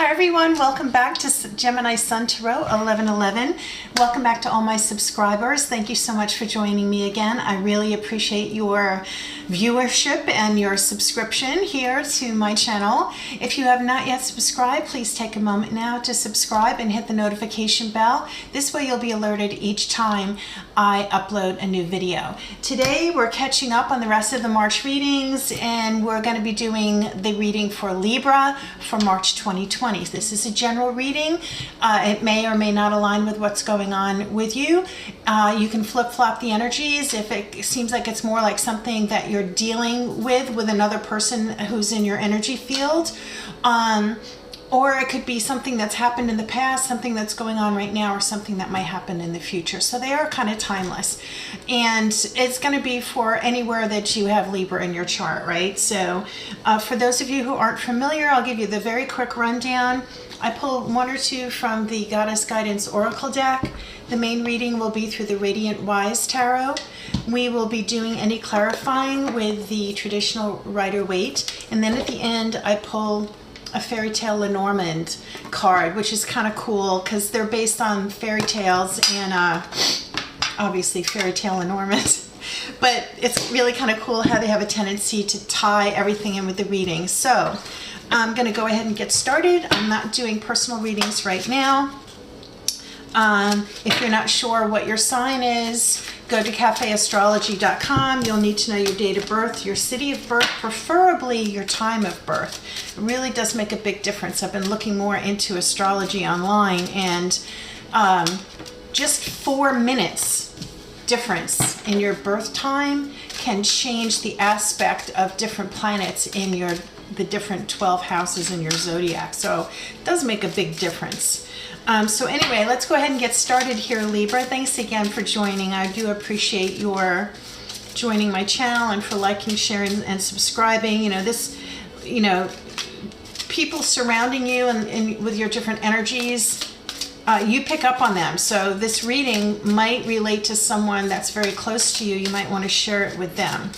Hi everyone, welcome back to Gemini Sun Tarot 1111. Welcome back to all my subscribers. Thank you so much for joining me again. I really appreciate your viewership and your subscription here to my channel. If you have not yet subscribed, please take a moment now to subscribe and hit the notification bell. This way you'll be alerted each time I upload a new video. Today we're catching up on the rest of the March readings, and we're going to be doing the reading for Libra for March 2020. This is a general reading. It may or may not align with what's going on with you. You can flip-flop the energies if it seems like it's more like something that you're dealing with another person who's in your energy field. Or it could be something that's happened in the past, something that's going on right now, or something that might happen in the future. So they are kind of timeless. And it's going to be for anywhere that you have Libra in your chart, right? So for those of you who aren't familiar, I'll give you the very quick rundown. I pulled one or two from the Goddess Guidance Oracle deck. The main reading will be through the Radiant Wise Tarot. We will be doing any clarifying with the traditional Rider-Waite. And then at the end, I pull a Fairy Tale Lenormand card, which is kind of cool because they're based on fairy tales and obviously Fairy Tale Lenormand. But it's really kind of cool how they have a tendency to tie everything in with the reading. So I'm going to go ahead and get started. I'm not doing personal readings right now. If you're not sure what your sign is, go to cafeastrology.com. You'll need to know your date of birth, your city of birth, preferably your time of birth. It really does make a big difference. I've been looking more into astrology online, and just 4 minutes difference in your birth time can change the aspect of different planets in the different 12 houses in your zodiac. So it does make a big difference. So anyway, let's go ahead and get started here, Libra. Thanks again for joining. I do appreciate your joining my channel and for liking, sharing, and subscribing. People surrounding you and with your different energies, you pick up on them. So this reading might relate to someone that's very close to you. You might want to share it with them.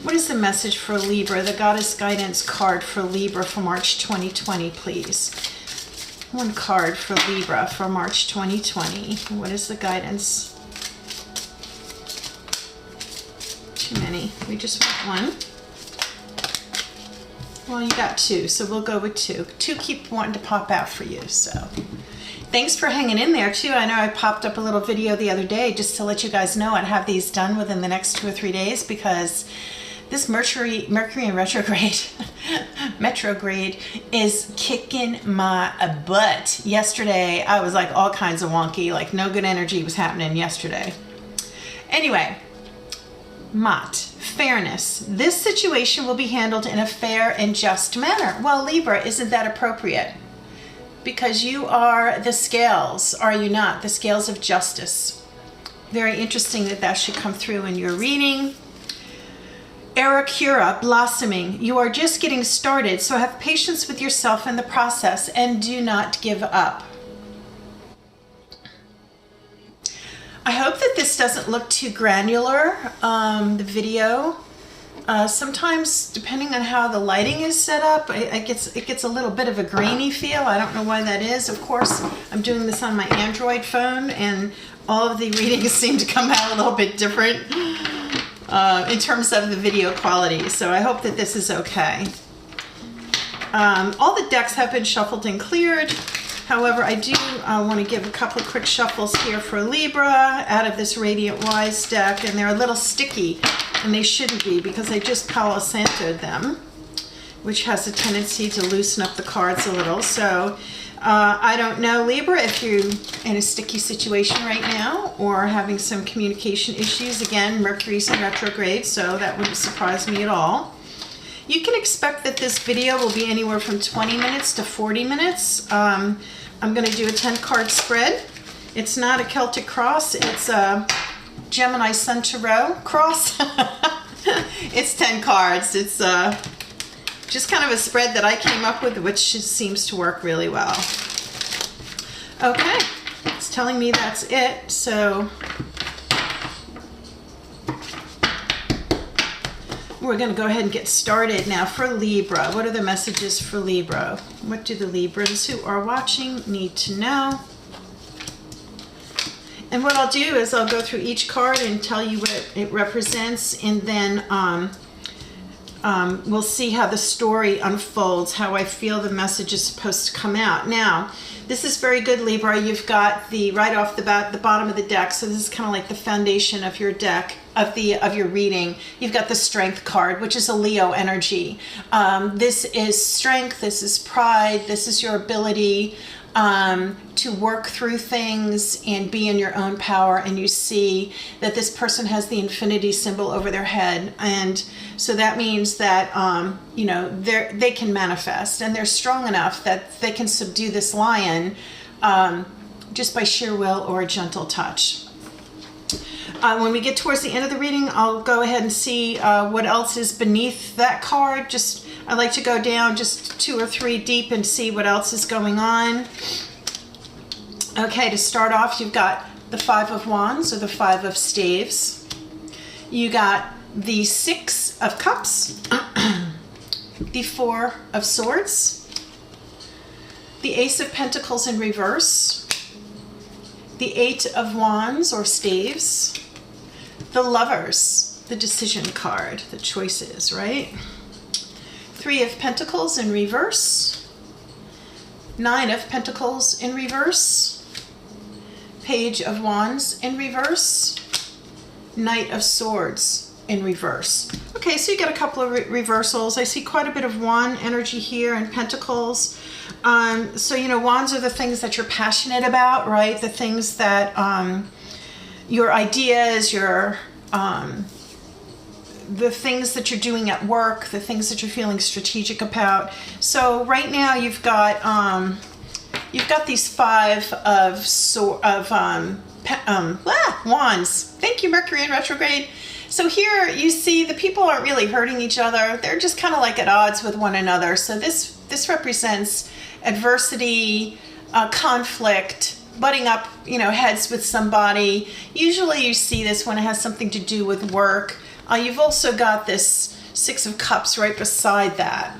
What is the message for Libra? The Goddess Guidance card for Libra for March 2020, please. One card for Libra for March 2020. What is the guidance? Too many. We just want one. Well, you got two, so we'll go with two. Two keep wanting to pop out for you, so. Thanks for hanging in there, too. I know I popped up a little video the other day just to let you guys know I'd have these done within the next 2 or 3 days, because this Mercury in retrograde is kicking my butt. Yesterday, I was like all kinds of wonky, like no good energy was happening yesterday. Anyway, fairness. This situation will be handled in a fair and just manner. Well, Libra, isn't that appropriate? Because you are the scales, are you not? The scales of justice. Very interesting that should come through in your reading. Arakura, blossoming. You are just getting started, so have patience with yourself in the process and do not give up. I hope that this doesn't look too granular, the video. Sometimes, depending on how the lighting is set up, it gets a little bit of a grainy feel. I don't know why that is. Of course, I'm doing this on my Android phone, and all of the readings seem to come out a little bit different in terms of the video quality. So I hope that this is okay. All the decks have been shuffled and cleared. However, I do want to give a couple of quick shuffles here for Libra out of this Radiant Wise deck, and they're a little sticky, and they shouldn't be because I just Palo Santo'd them, which has a tendency to loosen up the cards a little. So I don't know, Libra, if you're in a sticky situation right now or having some communication issues. Again, Mercury's in retrograde, so that wouldn't surprise me at all. You can expect that this video will be anywhere from 20 minutes to 40 minutes. I'm going to do a 10-card spread. It's not a Celtic cross. It's a Gemini Sun Tarot cross. It's 10 cards. It's just kind of a spread that I came up with, which seems to work really well. Okay, it's telling me that's it. So we're going to go ahead and get started now for Libra. What are the messages for Libra? What do the Librans who are watching need to know? And what I'll do is I'll go through each card and tell you what it represents, and then we'll see how the story unfolds, how I feel the message is supposed to come out. Now, this is very good, Libra. You've got the, right off the bat, the bottom of the deck. So this is kind of like the foundation of your deck, of your reading. You've got the Strength card, which is a Leo energy. This is strength. This is pride. This is your ability to work through things and be in your own power. And you see that this person has the infinity symbol over their head, and so that means that you know, they can manifest, and they're strong enough that they can subdue this lion just by sheer will or a gentle touch. When we get towards the end of the reading, I'll go ahead and see what else is beneath that card. I like to go down just 2 or 3 deep and see what else is going on. Okay, to start off, you've got the 5 of Wands, or the 5 of Staves. You got the 6 of Cups, the 4 of Swords, the Ace of Pentacles in reverse, the 8 of Wands, or Staves, the Lovers, the decision card, the choices, right? 3 of Pentacles in reverse, 9 of Pentacles in reverse, Page of Wands in reverse, Knight of Swords in reverse. Okay, so you got a couple of reversals. I see quite a bit of Wand energy here, and Pentacles. So, you know, Wands are the things that you're passionate about, right? The things that, your ideas, your, the things that you're doing at work, the things that you're feeling strategic about. So right now you've got these 5 of Wands. Thank you, Mercury in retrograde. So here you see the people aren't really hurting each other. They're just kind of like at odds with one another. So this represents adversity, conflict, butting up, you know, heads with somebody. Usually you see this when it has something to do with work. You've also got this 6 of Cups right beside that.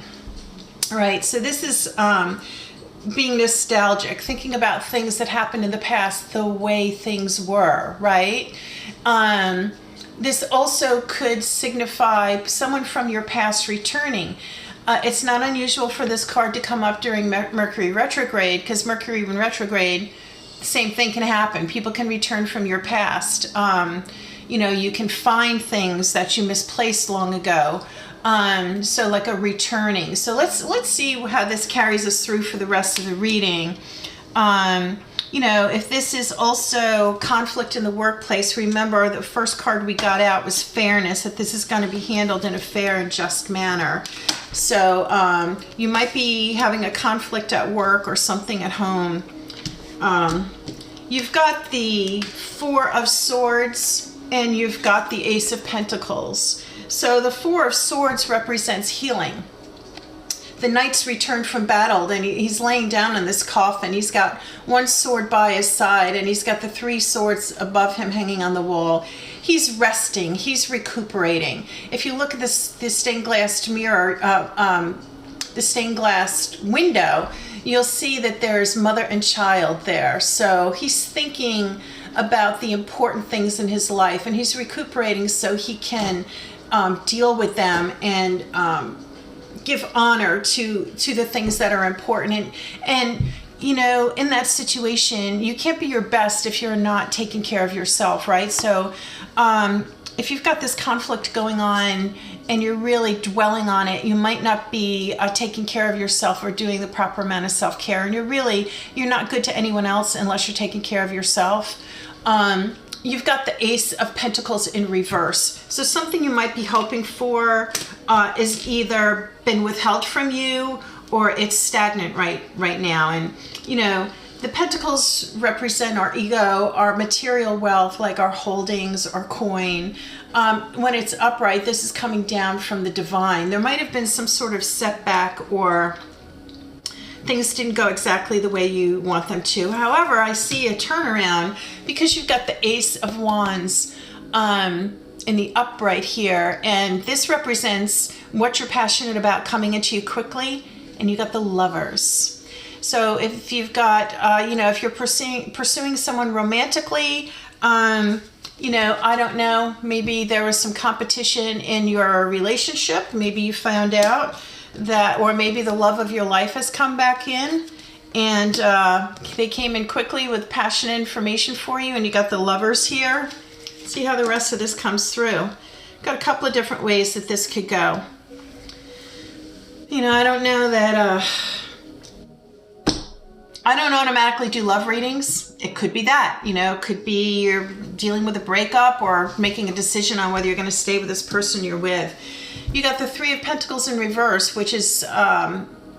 All right, so this is being nostalgic, thinking about things that happened in the past, the way things were, right? This also could signify someone from your past returning. It's not unusual for this card to come up during Mercury retrograde, because Mercury in retrograde, the same thing can happen. People can return from your past. You know, you can find things that you misplaced long ago. So like a returning. So let's see how this carries us through for the rest of the reading. You know, if this is also conflict in the workplace, remember the first card we got out was fairness, that this is going to be handled in a fair and just manner. So you might be having a conflict at work or something at home. You've got the 4 of Swords, and you've got the Ace of Pentacles. So the 4 of Swords represents healing. The Knight's returned from battle, and he's laying down in this coffin. He's got 1 sword by his side, and he's got the 3 swords above him hanging on the wall. He's resting. He's recuperating. If you look at this stained glass mirror, the stained glass window, you'll see that there's mother and child there. So he's thinking about the important things in his life, and he's recuperating so he can deal with them and give honor to the things that are important. And you know, in that situation, you can't be your best if you're not taking care of yourself, right? So if you've got this conflict going on and you're really dwelling on it, you might not be taking care of yourself or doing the proper amount of self-care, and you're not good to anyone else unless you're taking care of yourself. You've got the Ace of Pentacles in reverse. So something you might be hoping for is either been withheld from you, or it's stagnant right now. And you know, the Pentacles represent our ego, our material wealth, like our holdings, our coin. When it's upright, this is coming down from the divine. There might have been some sort of setback, or things didn't go exactly the way you want them to. However, I see a turnaround because you've got the Ace of Wands. in the upright here, and this represents what you're passionate about coming into you quickly, and you got the Lovers. So if you've got, if you're pursuing someone romantically, I don't know, maybe there was some competition in your relationship. Maybe you found out that, or maybe the love of your life has come back in, and they came in quickly with passionate information for you, and you got the Lovers here. See how the rest of this comes through. Got a couple of different ways that this could go. I don't know that, I don't automatically do love readings. It could be that, it could be you're dealing with a breakup or making a decision on whether you're going to stay with this person you're with. You got the Three of Pentacles in reverse, which is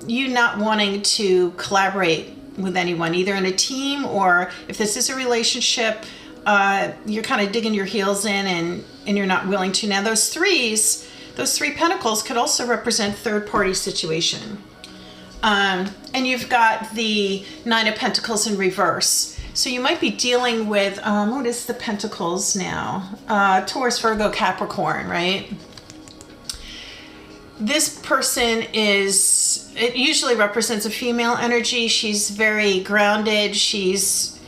you not wanting to collaborate with anyone, either in a team or if this is a relationship, you're kind of digging your heels in and you're not willing to. Now those three pentacles could also represent third-party situation. And you've got the Nine of Pentacles in reverse. So you might be dealing with, what is the Pentacles now? Taurus, Virgo, Capricorn, right? This person it usually represents a female energy. She's very grounded. She's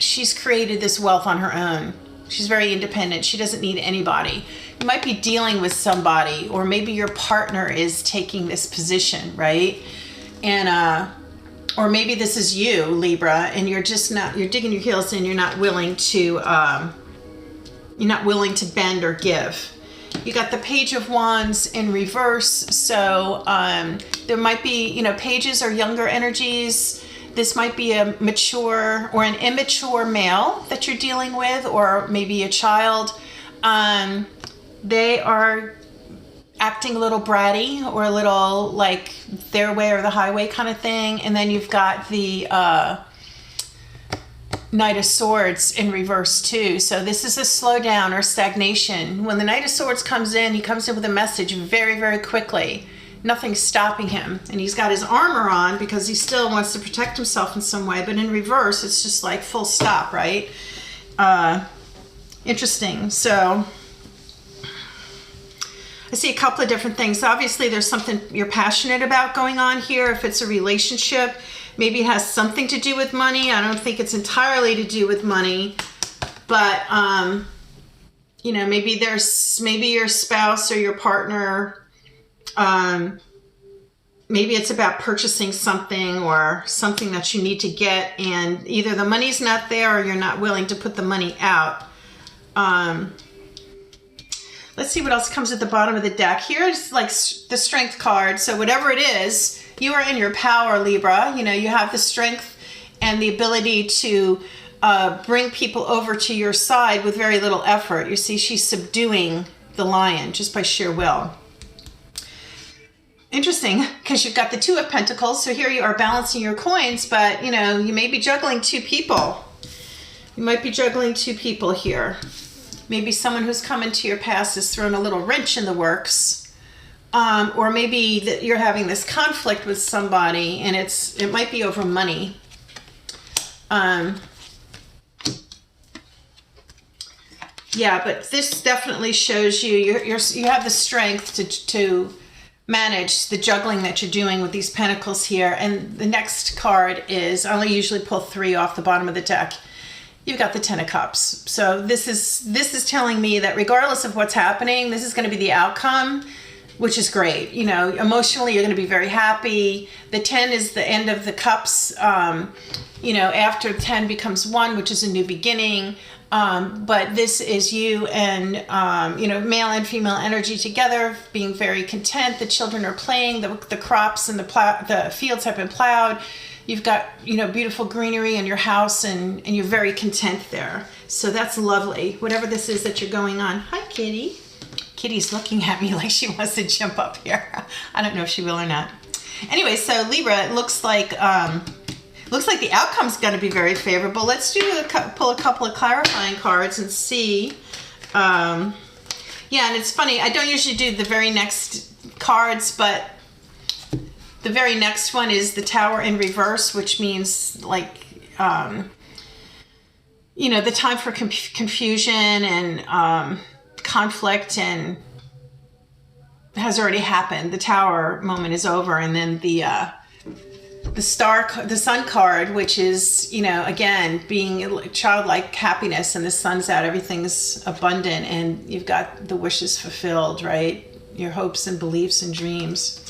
created this wealth on her own. She's very independent. She doesn't need anybody. You might be dealing with somebody, or maybe your partner is taking this position, right? And or maybe this is you, Libra, and you're digging your heels in. You're not willing to bend or give. You got the Page of Wands in reverse. So there might be, pages are younger energies. This might be a mature or an immature male that you're dealing with, or maybe a child. They are acting a little bratty or a little like their way or the highway kind of thing. And then you've got the Knight of Swords in reverse too. So this is a slowdown or stagnation. When the Knight of Swords comes in, he comes in with a message very, very quickly. Nothing's stopping him. And he's got his armor on because he still wants to protect himself in some way. But in reverse, it's just like full stop, right? Interesting. So I see a couple of different things. Obviously, there's something you're passionate about going on here. If it's a relationship, maybe it has something to do with money. I don't think it's entirely to do with money, but maybe your spouse or your partner, maybe it's about purchasing something or something that you need to get, and either the money's not there or you're not willing to put the money out. Let's see what else comes at the bottom of the deck. Here's like the Strength card. So whatever it is, you are in your power, Libra. You have the strength and the ability to bring people over to your side with very little effort. You see, she's subduing the lion just by sheer will. Interesting, because you've got the Two of Pentacles. So here you are balancing your coins, but you may be juggling two people. You might be juggling two people here. Maybe someone who's come into your past has thrown a little wrench in the works. Or maybe that you're having this conflict with somebody and it might be over money. Yeah, but this definitely shows you have the strength to manage the juggling that you're doing with these pentacles here. And the next card is, I only usually pull 3 off the bottom of the deck. You've got the Ten of Cups. So this is telling me that regardless of what's happening, this is going to be the outcome, which is great. Emotionally, you're going to be very happy. The 10 is the end of the cups. After 10 becomes 1, which is a new beginning. But this is you and, male and female energy together, being very content. The children are playing, the crops and the fields have been plowed. You've got, beautiful greenery in your house and you're very content there. So that's lovely. Whatever this is that you're going on. Hi, Kitty. Kitty's looking at me like she wants to jump up here. I don't know if she will or not. Anyway, so Libra, it looks like the outcome's going to be very favorable. Let's pull a couple of clarifying cards and see. And it's funny. I don't usually do the very next cards, but the very next one is the Tower in reverse, which means like, the time for confusion and conflict and has already happened. The Tower moment is over, and then the sun card, which is, you know, again, being childlike happiness, and the sun's out, everything's abundant, and you've got the wishes fulfilled, right? Your hopes and beliefs and dreams.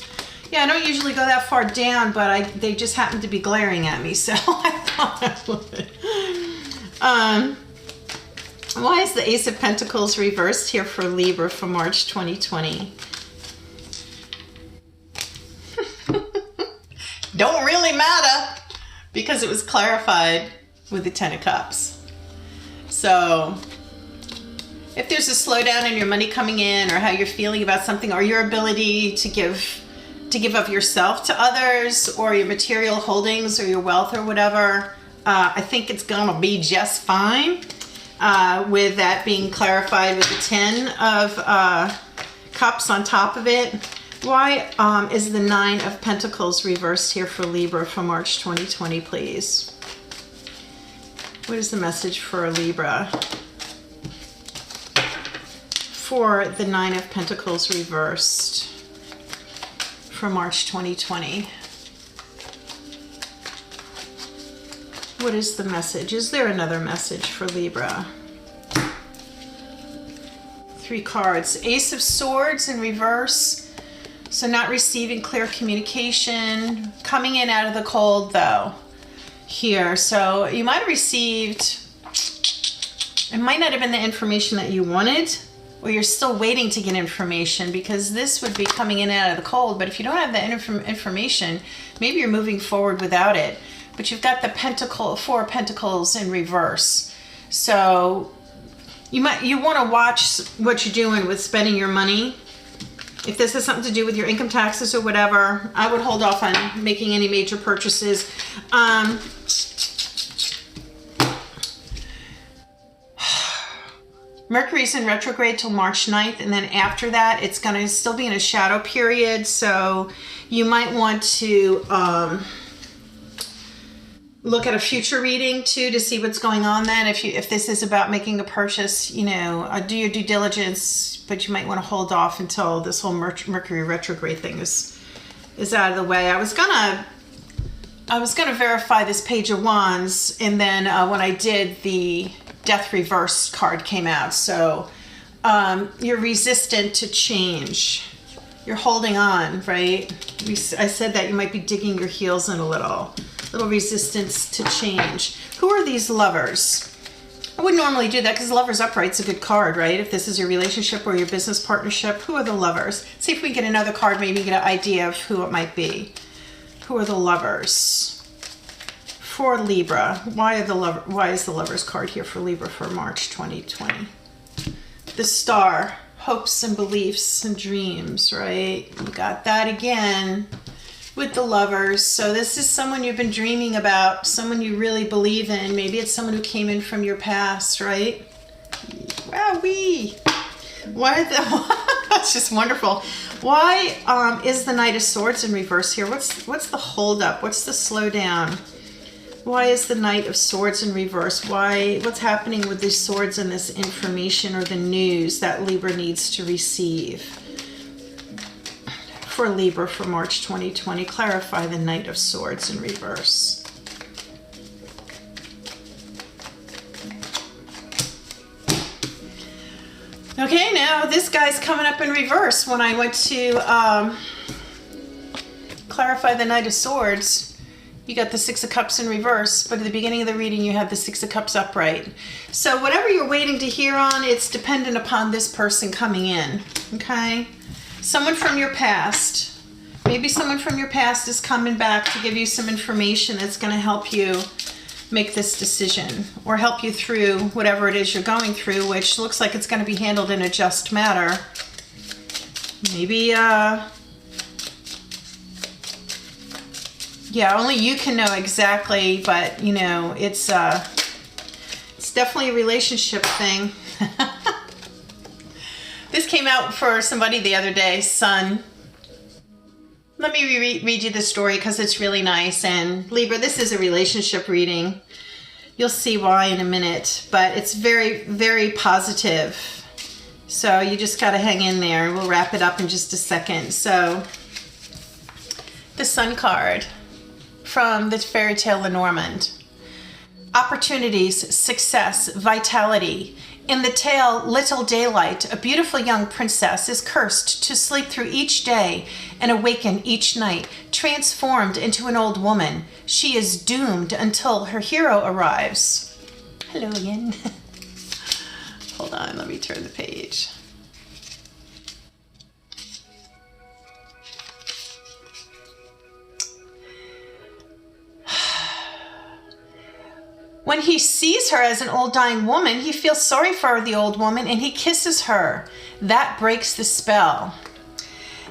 Yeah, I don't usually go that far down, but they just happen to be glaring at me, so I thought I would. Why is the Ace of Pentacles reversed here for Libra for March 2020? Don't really matter, because it was clarified with the Ten of Cups. So if there's a slowdown in your money coming in, or how you're feeling about something, or your ability to give of yourself to others, or your material holdings, or your wealth, or whatever, I think it's gonna be just fine, with that being clarified with the Ten of Cups on top of it. Why is the Nine of Pentacles reversed here for Libra for March 2020, please? What is the message for Libra for the Nine of Pentacles reversed for March 2020? What is the message? Is there another message for Libra? 3 cards. Ace of Swords in reverse. So not receiving clear communication. Coming in out of the cold, though, here. So you might have received, it might not have been the information that you wanted, or you're still waiting to get information, because this would be coming in out of the cold. But if you don't have that information, maybe you're moving forward without it. But you've got the Four of Pentacles in reverse. So you want to watch what you're doing with spending your money. If this has something to do with your income taxes or whatever, I would hold off on making any major purchases. Mercury's in retrograde till March 9th, and then after that, it's going to still be in a shadow period. So you might want to look at a future reading too, to see what's going on then. If this is about making a purchase, you know, do your due diligence, but you might want to hold off until this whole Mercury retrograde thing is out of the way. I was gonna verify this Page of Wands, and then when I did, the Death Reverse card came out. So you're resistant to change. You're holding on, right? I said that you might be digging your heels in a little resistance to change. Who are these lovers? I wouldn't normally do that, because Lovers Upright's a good card, right? If this is your relationship or your business partnership. Who are the lovers? See if we can get another card, maybe get an idea of who it might be. Who are the lovers for Libra? Why is the lovers card here for Libra for March 2020? The Star, hopes and beliefs and dreams, right? We got that again with the lovers. So this is someone you've been dreaming about, someone you really believe in. Maybe it's someone who came in from your past, right? Wowee! That's just wonderful. Why is the Knight of Swords in reverse here? What's the holdup? What's the slowdown? Why is the Knight of Swords in reverse? What's happening with these swords and this information or the news that Libra needs to receive? For Libra for March 2020, clarify the Knight of Swords in reverse. Okay, now this guy's coming up in reverse. When I went to clarify the Knight of Swords, you got the Six of Cups in reverse, but at the beginning of the reading you had the Six of Cups upright. So whatever you're waiting to hear on, it's dependent upon this person coming in, okay? Someone from your past. Maybe someone from your past is coming back to give you some information that's going to help you make this decision, or help you through whatever it is you're going through, which looks like it's going to be handled in a just manner. Maybe, yeah, only you can know exactly, but, you know, it's definitely a relationship thing. This came out for somebody the other day, Sun. Let me read you the story because it's really nice. And Libra, this is a relationship reading. You'll see why in a minute, but it's very, very positive. So you just got to hang in there. We'll wrap it up in just a second. So the Sun card from the fairy tale Lenormand. Opportunities, success, vitality. In the tale Little Daylight, a beautiful young princess is cursed to sleep through each day and awaken each night, transformed into an old woman. She is doomed until her hero arrives. Hello again. Hold on, let me turn the page. When he sees her as an old dying woman, he feels sorry for the old woman and he kisses her. That breaks the spell.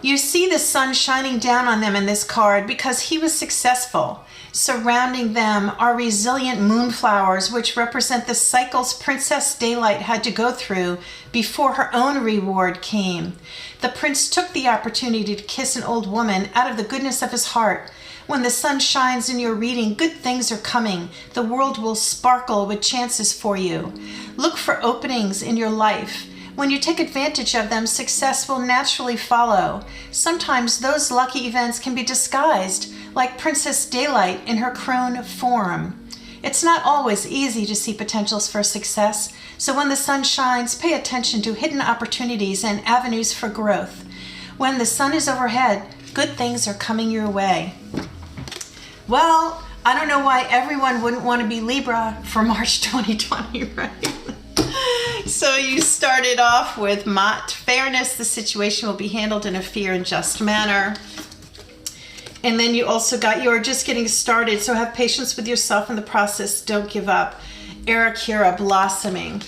You see the sun shining down on them in this card because he was successful. Surrounding them are resilient moonflowers, which represent the cycles Princess Daylight had to go through before her own reward came. The prince took the opportunity to kiss an old woman out of the goodness of his heart. When the sun shines in your reading, good things are coming. The world will sparkle with chances for you. Look for openings in your life. When you take advantage of them, success will naturally follow. Sometimes those lucky events can be disguised, like Princess Daylight in her crone form. It's not always easy to see potentials for success, so when the sun shines, pay attention to hidden opportunities and avenues for growth. When the sun is overhead, good things are coming your way. Well, I don't know why everyone wouldn't want to be Libra for March 2020, right? So you started off with Mott fairness. The situation will be handled in a fair and just manner. And then you also got you're just getting started. So have patience with yourself in the process. Don't give up. Arakira blossoming.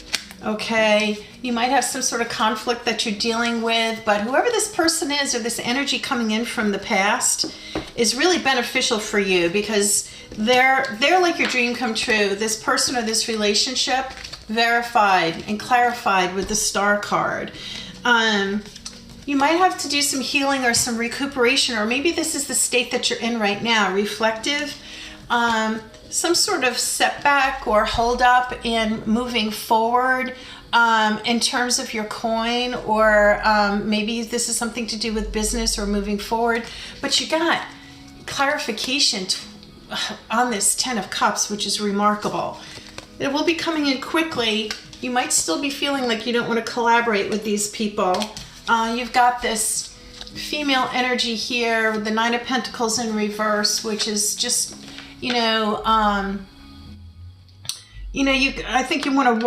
Okay, you might have some sort of conflict that you're dealing with, but whoever this person is or this energy coming in from the past is really beneficial for you because they're like your dream come true. This person or this relationship verified and clarified with the Star card. You might have to do some healing or some recuperation, or maybe this is the state that you're in right now, reflective. Some sort of setback or hold up in moving forward in terms of your coin, or maybe this is something to do with business or moving forward, but you got clarification on this 10 of Cups, which is remarkable. It will be coming in quickly. You might still be feeling like you don't want to collaborate with these people. You've got this female energy here with the Nine of Pentacles in reverse, which is just I think you want to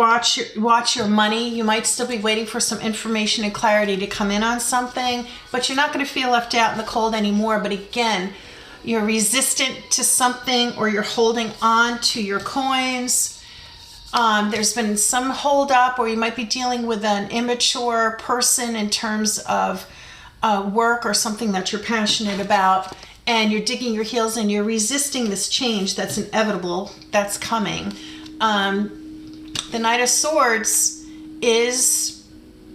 watch your money. You might still be waiting for some information and clarity to come in on something, but you're not going to feel left out in the cold anymore. But again, you're resistant to something, or you're holding on to your coins. There's been some hold up, or you might be dealing with an immature person in terms of work or something that you're passionate about. And you're digging your heels in, you're resisting this change that's inevitable, that's coming. The Knight of Swords is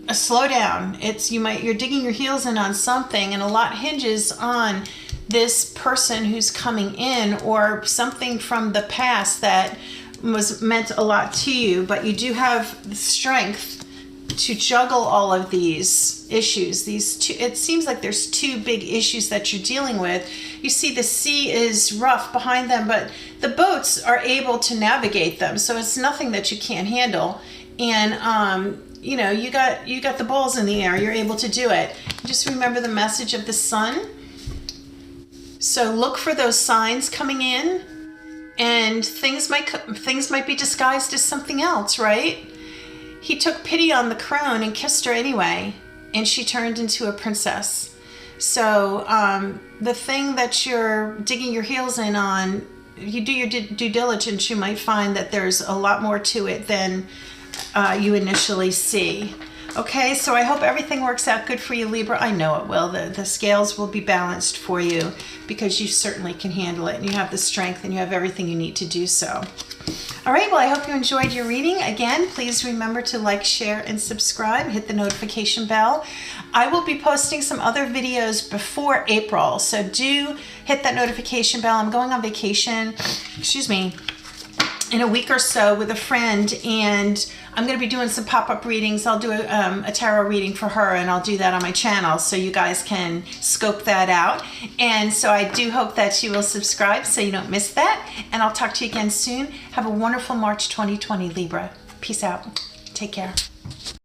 a slowdown. You're digging your heels in on something, and a lot hinges on this person who's coming in, or something from the past that was meant a lot to you, but you do have the strength to juggle all of these issues. It seems like there's two big issues that you're dealing with. You see the sea is rough behind them, but the boats are able to navigate them, so it's nothing that you can't handle. And you got the balls in the air. You're able to do it. Just remember the message of the sun. So look for those signs coming in, and things might be disguised as something else, right? He took pity on the crone and kissed her anyway, and she turned into a princess. So the thing that you're digging your heels in on, you do your due diligence, you might find that there's a lot more to it than you initially see. Okay, so I hope everything works out good for you, Libra. I know it will. The scales will be balanced for you because you certainly can handle it, and you have the strength and you have everything you need to do so. All right, well, I hope you enjoyed your reading. Again, please remember to like, share, and subscribe. Hit the notification bell. I will be posting some other videos before April, so do hit that notification bell. I'm going on vacation, in a week or so with a friend, and I'm going to be doing some pop-up readings. I'll do a tarot reading for her, and I'll do that on my channel so you guys can scope that out. And so I do hope that you will subscribe so you don't miss that, and I'll talk to you again soon. Have a wonderful March 2020, Libra. Peace out. Take care.